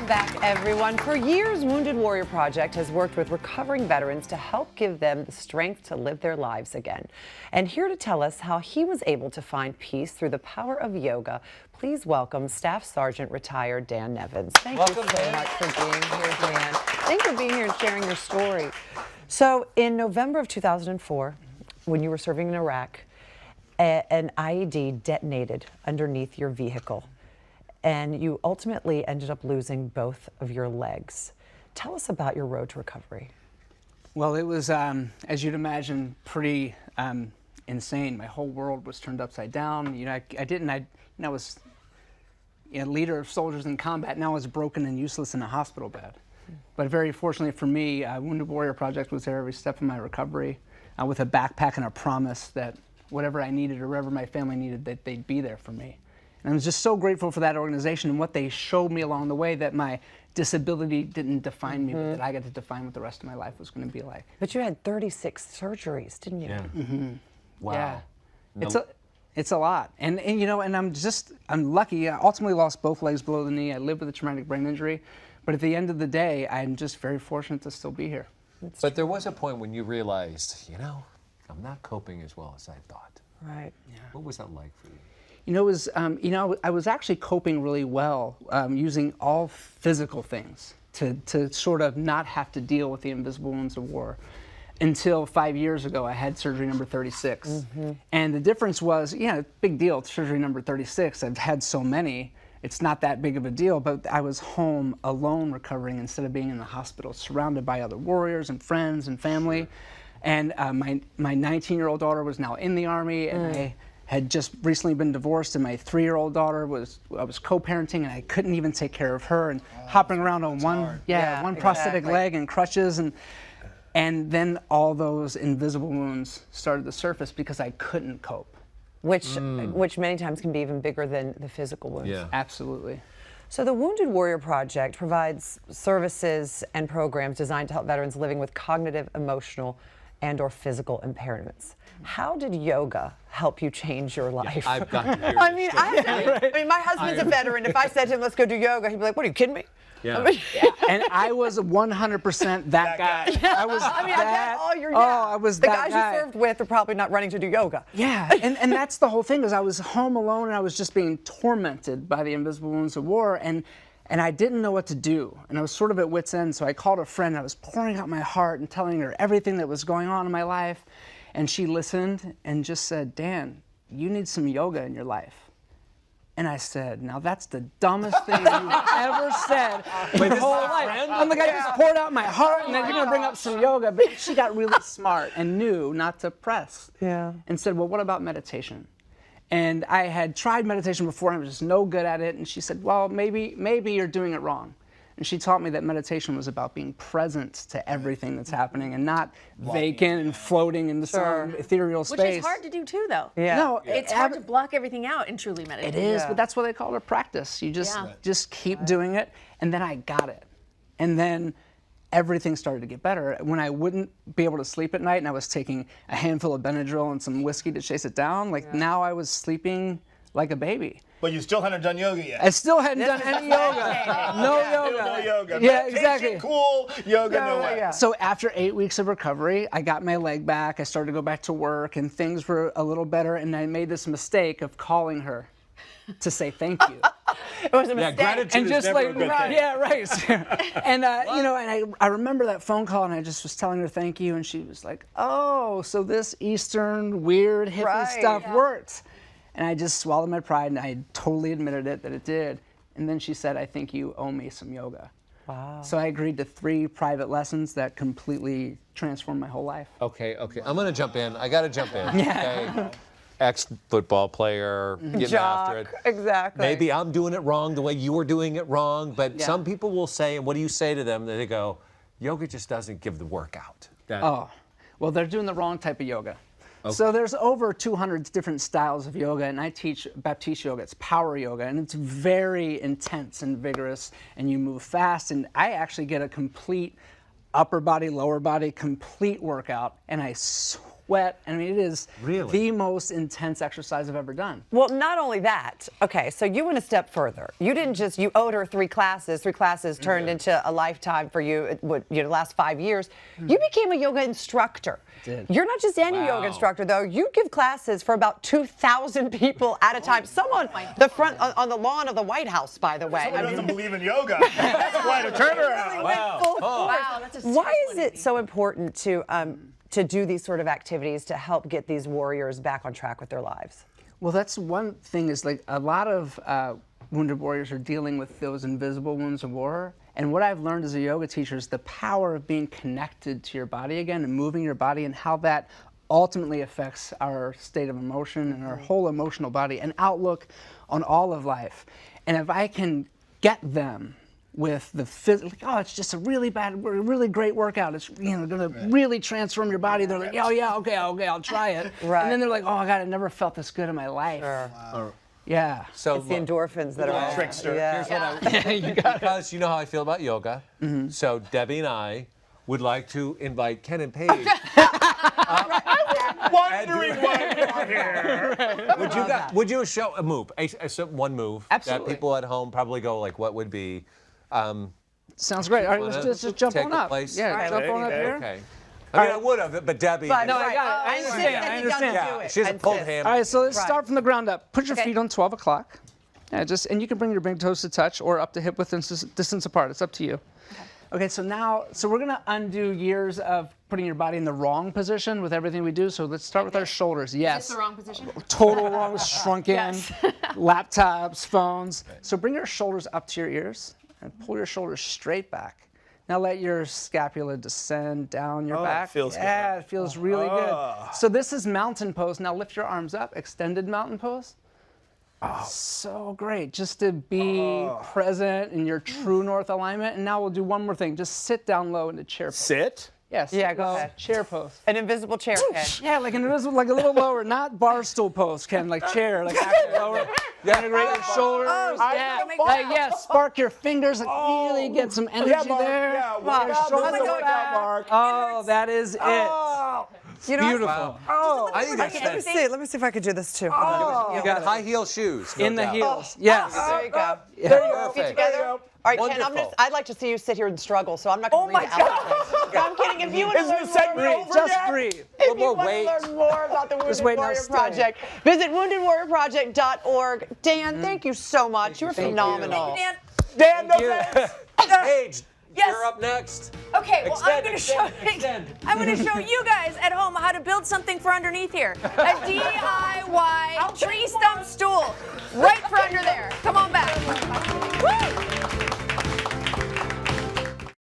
Welcome back, everyone. For years, Wounded Warrior Project has worked with recovering veterans to help give them the strength to live their lives again. And here to tell us how he was able to find peace through the power of yoga, please welcome Staff Sergeant retired Dan Nevins. Thank you so much for being here, Dan. Thank you for being here and sharing your story. So in November of 2004, when you were serving in Iraq, an IED detonated underneath your vehicle, and you ultimately ended up losing both of your legs. Tell us about your road to recovery. Well, it was, as you'd imagine, pretty insane. My whole world was turned upside down. You know, I was a leader of soldiers in combat. Now I was broken and useless in a hospital bed. But very fortunately for me, Wounded Warrior Project was there every step of my recovery with a backpack and a promise that whatever I needed or whatever my family needed, that they'd be there for me. And I was just so grateful for that organization and what they showed me along the way, that my disability didn't define me, but that I got to define what the rest of my life was going to be like. But you had 36 surgeries, didn't you? Yeah. Wow. Yeah. It's a lot. And you know, and I'm lucky. I ultimately lost both legs below the knee. I lived with a traumatic brain injury. But at the end of the day, I'm just very fortunate to still be here. But there was a point when you realized, you know, I'm not coping as well as I thought. Right. Yeah. What was that like for you? You know, it was, I was actually coping really well using all physical things to sort of not have to deal with the invisible wounds of war. Until 5 years ago, I had surgery number 36. And the difference was, yeah, big deal, surgery number 36. I've had so many, it's not that big of a deal, but I was home alone recovering instead of being in the hospital, surrounded by other warriors and friends and family. And my 19-year-old daughter was now in the Army, and I had just recently been divorced, and my 3-year-old daughter I was co-parenting, and I couldn't even take care of her, and hopping around on one prosthetic leg and crutches, and then all those invisible wounds started to surface because I couldn't cope. Which many times can be even bigger than the physical wounds. Yeah. Absolutely. So the Wounded Warrior Project provides services and programs designed to help veterans living with cognitive, emotional, and/or physical impairments. How did yoga help you change your life? Yeah, I've got to hear I this mean, story. I mean, my husband's a veteran. If I said to him, let's go do yoga, he'd be like, what, are you kidding me? Yeah. I mean, And I was 100% that guy. I was I mean, that, I bet all your I was the that guys guy. you served with are probably not running to do yoga. Yeah, and that's the whole thing, is I was home alone and I was just being tormented by the invisible wounds of war, and I didn't know what to do, and I was sort of at wit's end. So I called a friend. I was pouring out my heart and telling her everything that was going on in my life, and she listened and just said, Dan, you need some yoga in your life. And I said, now that's the dumbest thing you've ever said in your whole life. I'm like, I just poured out my heart, and then you're gonna bring up some yoga. But she got really smart and knew not to press. Yeah. And said, well, what about meditation? And I had tried meditation before, and I was just no good at it. And she said, well, maybe you're doing it wrong. And she taught me that meditation was about being present to everything that's happening and not vacant and floating in some ethereal space. Which is hard to do too, though. Yeah. No, It's hard to block everything out and truly meditate. it is, but that's what they call it, a practice. You just keep doing it, and then I got it. And then everything started to get better. When I wouldn't be able to sleep at night and I was taking a handful of Benadryl and some whiskey to chase it down, like now I was sleeping like a baby. But you still hadn't done yoga yet. I still hadn't done any yoga. No yoga. No yoga. Yeah, Meditation, exactly. Cool. Yoga, no way. Yeah. So after 8 weeks of recovery, I got my leg back. I started to go back to work, and things were a little better. And I made this mistake of calling her to say thank you. It was a mistake. Gratitude And is just never like, a good thing. yeah, right. And you know, and I remember that phone call, and I just was telling her thank you, and she was like, "Oh, so this Eastern weird hippie stuff worked." And I just swallowed my pride, and I totally admitted it, that it did. And then she said, "I think you owe me some yoga." Wow. So I agreed to 3 private lessons that completely transformed my whole life. Okay. I'm going to jump in. I got to jump in. Okay. Ex-football player, getting after it. Exactly. Maybe I'm doing it wrong the way you were doing it wrong, but some people will say, and what do you say to them? They go, yoga just doesn't give the workout. Oh, well, they're doing the wrong type of yoga. So there's over 200 different styles of yoga, and I teach Baptiste yoga. It's power yoga, and it's very intense and vigorous, and you move fast, and I actually get a complete upper body, lower body, complete workout, and I sweat. I mean, it is Really? the most intense exercise I've ever done. Well, not only that. Okay, so you went a step further. You didn't just, you owed her 3 classes. 3 classes turned into a lifetime for you. It would, you know, last 5 years. You became a yoga instructor. Did. You're not just any yoga instructor, though. You give classes for about 2,000 people at a time. Someone, the front on the lawn of the White House, by the way. Someone I mean, doesn't believe in yoga. That's quite a turnaround. Wow. full force. Wow, that's a Why serious is one, it so important to do these sort of activities to help get these warriors back on track with their lives? Well, that's one thing is like a lot of wounded warriors are dealing with those invisible wounds of war. And what I've learned as a yoga teacher is the power of being connected to your body again and moving your body and how that ultimately affects our state of emotion and our whole emotional body and outlook on all of life. And if I can get them with the physical, like, oh, it's just a really great workout. It's gonna really transform your body. They're like, oh yeah, okay, I'll try it. Right. And then they're like, oh God, I never felt this good in my life. Sure. Yeah. So It's the endorphins that are Trickster. Yeah. because you know how I feel about yoga. So Debbie and I would like to invite Ken and Paige. Wondering why you're here. Would you show a move, one move Absolutely. that people at home probably go like, what would be? Sounds great. All right, let's just jump take on a up. place? Yeah, All right, jump on up here. Okay. I mean, I would have, but Debbie. But No, I right. got it. I Insist understand. that I you don't understand. do it. She has a pulled Insist. hand. All right, so let's Right. start from the ground up. Put your Okay. feet on 12 o'clock. And you can bring your big toes to touch or up to hip width distance apart. It's up to you. Okay, so we're gonna undo years of putting your body in the wrong position with everything we do. So let's start with our shoulders. Yes. Is this the wrong position? Total wrong, shrunken, laptops, phones. So bring your shoulders up to your ears and pull your shoulders straight back. Now let your scapula descend down your Oh, back. it feels good. Yeah, it feels really good. So this is mountain pose. Now lift your arms up, extended mountain pose. So great, just to be present in your true north alignment. And now we'll do one more thing. Just sit down low into chair pose. Sit. Yes. Yeah, go ahead. Chair pose. An invisible chair, Ken. Yeah, like an invisible, like a little lower, not bar stool pose, Ken, like chair, like actually lower. Integrate your shoulders. Yeah, like, yeah, spark your fingers, like really get some energy there. Yeah, Get your shoulders work back. out, Mark. Oh, that is it. You know, Beautiful. I think that's Let me see. Let me see if I could do this too. You got high heel shoes. no In the doubt. heels. Yes. There you go. Perfect. Together. All right, Ken, Wonderful. I'd like to see you sit here and struggle, so I'm not going to read out. No, I'm kidding. If you want to Is learn the segment more, over Just yet? breathe. if Little you more want weight. to learn more about the Wounded wait, now Warrior stay. Project, visit woundedwarriorproject.org. Dan, thank you so much. You were Thank you. phenomenal. Dan. Dan, no you. thanks. Paige, Yes. you're up next. Okay, well, I'm Extend, going to extend. I'm going to show you guys at home how to build something for underneath here. A DIY tree stump stool, right for under there.